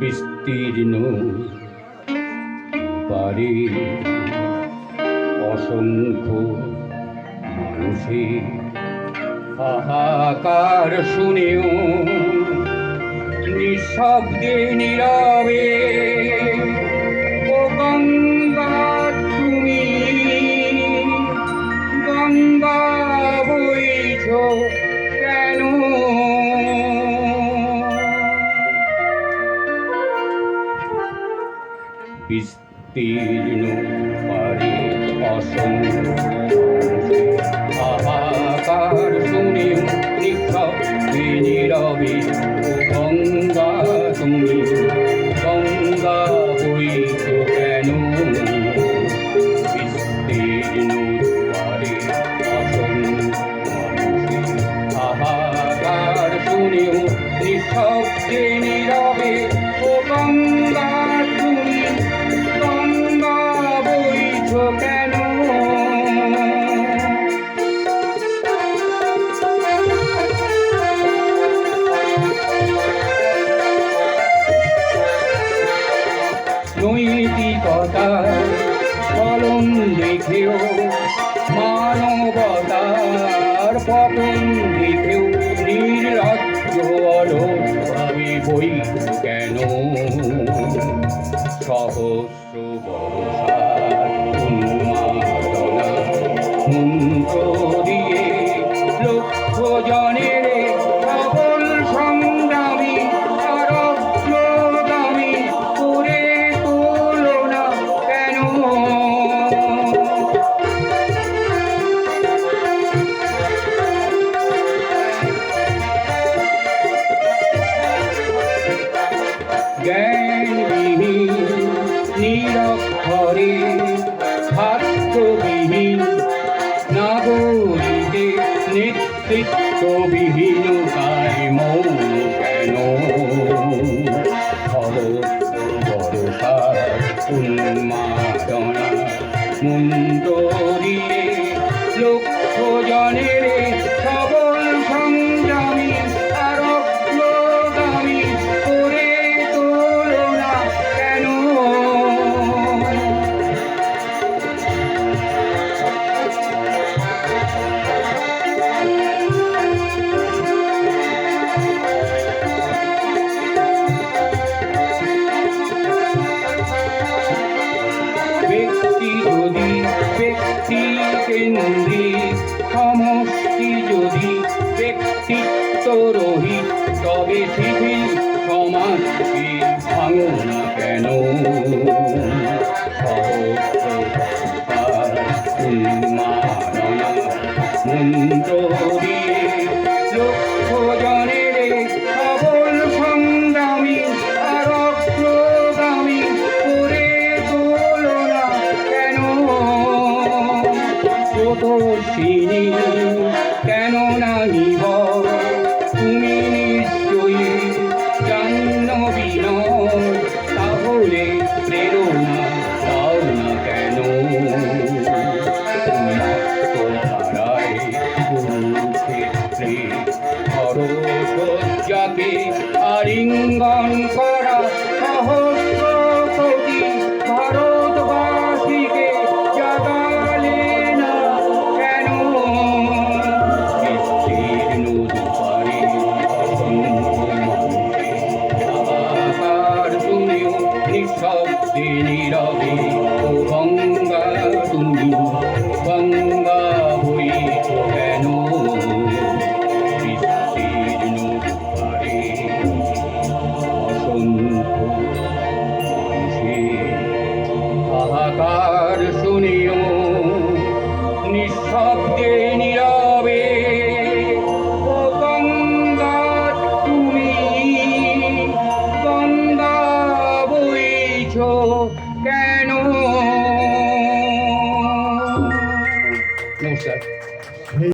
বিস্তীর্ণ পারে অসংখ্য মানুষের হাহাকার শুনেও নিঃশব্দে নীরবে ও গঙ্গা তুমি গঙ্গা বইছ কেন? বিস্তীর্ণ পারে অসংখ্য হাহাকার শুনেও নিঃশব্দে নীরবে ও গঙ্গা তুমি গঙ্গা বইছ কেন? বিস্তীর্ণ পারে অসংখ্য হাহাকার শুনেও নিঃশব্দে নীরবে ও গঙ্গা তুমি গঙ্গা বইছ কেন? নৈতিকতার ফলন দেখেও মানবতার পতন দেখেও নির্লজ্জ অলসভাবে বইছ কেন? সহস্র বর্ষার উন্মাদনা মন্ত্র দিয়ে লক্ষ জনের সকল সংগ্রামী আরোগ্যগামী করে তোলো না কেন? জ্ঞানবিহীন নিরক্ষরে ভাগ্যবিহীন নাগরিকের নেতৃত্ববিহীনতায় মৌন কেন? সহস্র বর্ষার উন্মাদনা মন্ত্র দিয়ে লক্ষ জনের সকল সংগ্রামী আরোগ্যগামী করে তোলো না কেন? ব্যক্তি যদি ব্যক্তি কেন্দ্রিক সমষ্টি যদি ব্যক্তিত্ব রহিত তবে শিথিল সমাজকে ভাঙো না কেন? সহস্র বর্ষার উন্মাদনা মন্ত্র দিয়ে লক্ষ জনের সকল সংগ্রামী আরোগ্যগামী করে তোলো না কেন? তপস্বিনী কেন না নিব তুমি নিশ্চয়ই জাহ্নবী নও, তাহলে প্রেরণা দাও না কেন? ধারায় কুরুক্ষেত্রে খরশয্যাকে আলিঙ্গন করা